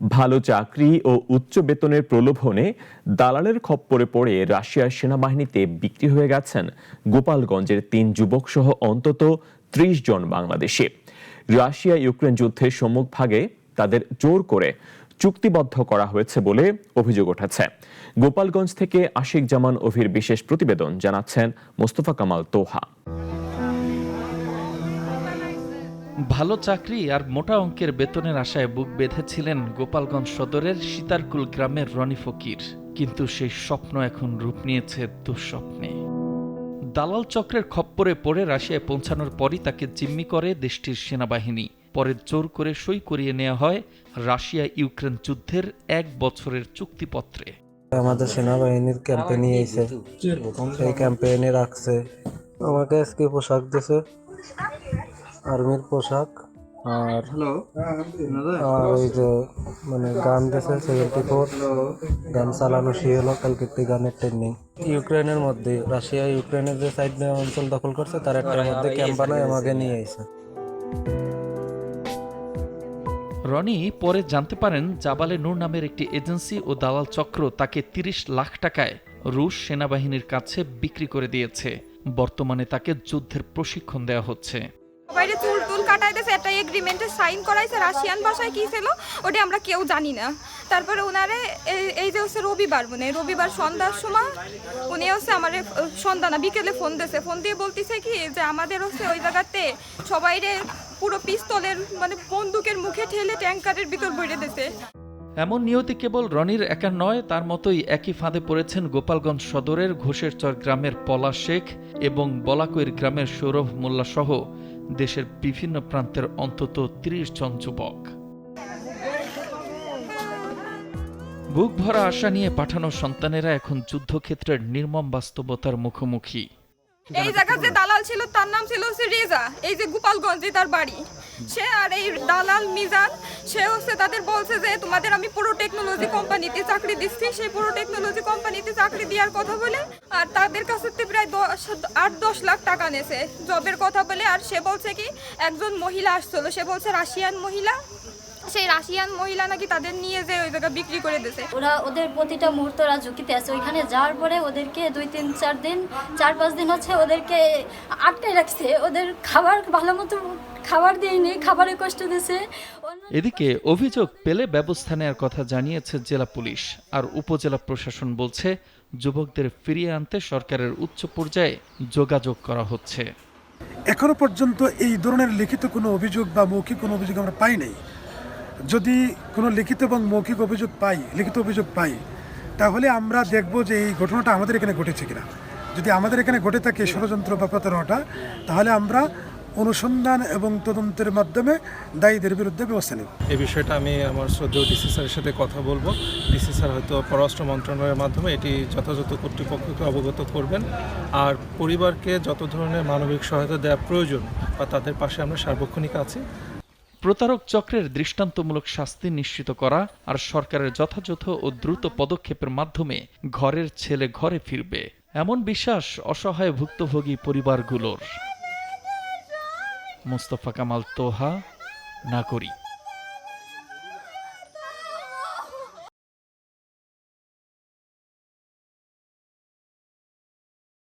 ভালো চাকরি ও উচ্চ বেতনের প্রলোভনে দালালের খপ্পরে পড়ে রাশিয়ার সেনাবাহিনীতে বিক্রি হয়ে গেছেন গোপালগঞ্জের ৩ যুবক সহ অন্তত ৩০ জন বাংলাদেশি। রাশিয়া ইউক্রেন যুদ্ধের সম্মুখভাগে তাদের জোর করে চুক্তিবদ্ধ করা হয়েছে বলে অভিযোগ উঠেছে। গোপালগঞ্জ থেকে আশিক জামান অভির বিশেষ প্রতিবেদন, জানাচ্ছেন মোস্তফা কামাল তোহা। ভালো চাকরি আর মোটা অঙ্কের বেতনের আশায় বুক বেঁধেছিলেন গোপালগঞ্জ সদরের সীতারকুল গ্রামের রনি ফকির, কিন্তু সেই স্বপ্ন এখন রূপ নিয়েছে দুঃস্বপ্নে। দালাল চক্রের খপ্পরে পড়ে রাশিয়ায় পৌঁছানোর পরই তাকে জিম্মি করে দেশটির সেনাবাহিনী। পরে জোর করে সই করিয়ে নেওয়া হয় রাশিয়া ইউক্রেন যুদ্ধের ১ বছরের চুক্তিপত্রে। আমাদের সেনাবাহিনীর ক্যাম্পে নিয়ে এসে সেই ক্যাম্পে এনে রাখছে। আমাকে আজকে পোশাক দিয়েছে, আর্মির পোশাক, আর ওই যে গান দিয়েছে 74 গান চালানো শিখলো। কালকে গানের ট্রেনিং ইউক্রেনের মধ্যে, রাশিয়া ইউক্রেনের যে সাইড অঞ্চল দখল করছে তার একটার মধ্যে ক্যাম্প বানায় আমাকে নিয়ে এসে। রনি পরে জানতে পারেন জাবালে নূর নামের একটি এজেন্সি ও দালাল চক্র তাকে ৩০ লাখ টাকায় রুশ সেনাবাহিনীর কাছে বিক্রি করে দিয়েছে। বর্তমানে তাকে যুদ্ধের প্রশিক্ষণ দেওয়া হচ্ছে। বাইরে চুল কাটাইতেছে, একটা এগ্রিমেন্টে সাইন করাইছে, রাশিয়ান ভাষায় কি ছিল ওটা আমরা কেউ জানি না। তারপরে ওনারে এই যে হচ্ছে রবিবার সন্ধ্যার সময় উনি হচ্ছে আমার সন্ধ্যা না বিকেলে ফোন দিয়েছে। ফোন দিয়ে বলতেছে কি যে আমাদের হচ্ছে ওই জায়গাতে সবাইরে পুরো পিস্তলের বন্দুকের মুখে ঠেলে ট্যাঙ্কারের ভিতর ভরে দিয়েছে। এমন নিয়তি কেবল রনির একা নয়, তার মতোই একই ফাঁদে পড়েছেন গোপালগঞ্জ সদরের ঘোষেরচর গ্রামের পলা শেখ এবং বলাকৈর গ্রামের সৌরভ মোল্লা সহ দেশের বিভিন্ন প্রান্তের অন্তত ৩০ জন যুবক। বুক ভরা আশা নিয়ে পাঠানো সন্তানেরা এখন যুদ্ধক্ষেত্রের নির্মম বাস্তবতার মুখোমুখি। এই জায়গার যে দালাল ছিল তার নাম ছিল রেজা, এই যে গোপালগঞ্জে তার বাড়ি। সে আর এই দালাল মিজান, সে হচ্ছে তাদের বলছে যে তোমাদের আমি পুরো টেকনোলজি কোম্পানিতে চাকরি দিচ্ছি। সেই পুরো টেকনোলজি কোম্পানিতে চাকরি দেওয়ার কথা বলে আর তাদের কাছে প্রায় ৮-১০ লাখ টাকা নেছে জবের কথা বলে। আর সে বলছে কি একজন মহিলা আসছিল, সে বলছে রাশিয়ান মহিলা, সেই রাশিয়ান মহিলা নাকি তাদের নিয়ে যে ওই জায়গা বিক্রি করে দিয়েছে। ওদের প্রতিটা মুহূর্ত ওরা ঝুঁকিতে আছে। ওইখানে যাওয়ার পরে ওদেরকে 2-3-4 দিন হচ্ছে ওদেরকে আটকায় রাখছে। ওদের খাবার ভালো মতো খাবার দেয়নি, খাবারে কষ্ট দিয়েছে। এদিকে অভিযোগ পেলে ব্যবস্থা নেওয়ার কথা জানিয়েছে জেলা পুলিশ, আর উপজেলা প্রশাসন বলছে যুবকদের ফিরিয়ে আনতে সরকারের উচ্চ পর্যায়ে যোগাযোগ করা হচ্ছে। এখনো পর্যন্ত এই ধরনের লিখিত কোনো অভিযোগ বা মৌখিক কোনো অভিযোগ আমরা পাই নাই। যদি কোনো লিখিত এবং মৌখিক লিখিত অভিযোগ পাই, তাহলে আমরা দেখব যে এই ঘটনাটা আমাদের এখানে ঘটেছে কিনা। যদি আমাদের এখানে ঘটে থাকে ষড়যন্ত্র বা প্রতারণাটা, তাহলে আমরা অনুসন্ধান এবং তদন্তের মাধ্যমে দায়ীদের বিরুদ্ধে ব্যবস্থা নেব। এই বিষয়টা আমি আমার শ্রদ্ধেয় ডিসি স্যারের সাথে কথা বলবো। ডিসি স্যার হয়তো পররাষ্ট্র মন্ত্রণালয়ের মাধ্যমে এটি যথাযথ কর্তৃপক্ষকে অবগত করবেন, আর পরিবারকে যত ধরনের মানবিক সহায়তা দেওয়া প্রয়োজন বা তাদের পাশে আমরা সার্বক্ষণিক আছি। প্রতারক চক্রের দৃষ্টান্তমূলক শাস্তি নিশ্চিত করা আর সরকারের যথাযথ ও দ্রুত পদক্ষেপের মাধ্যমে ঘরের ছেলে ঘরে ফিরবে, এমন বিশ্বাস অসহায় ভুক্তভোগী পরিবারগুলোর। মোস্তফা কামাল তোহা, নাগরিক।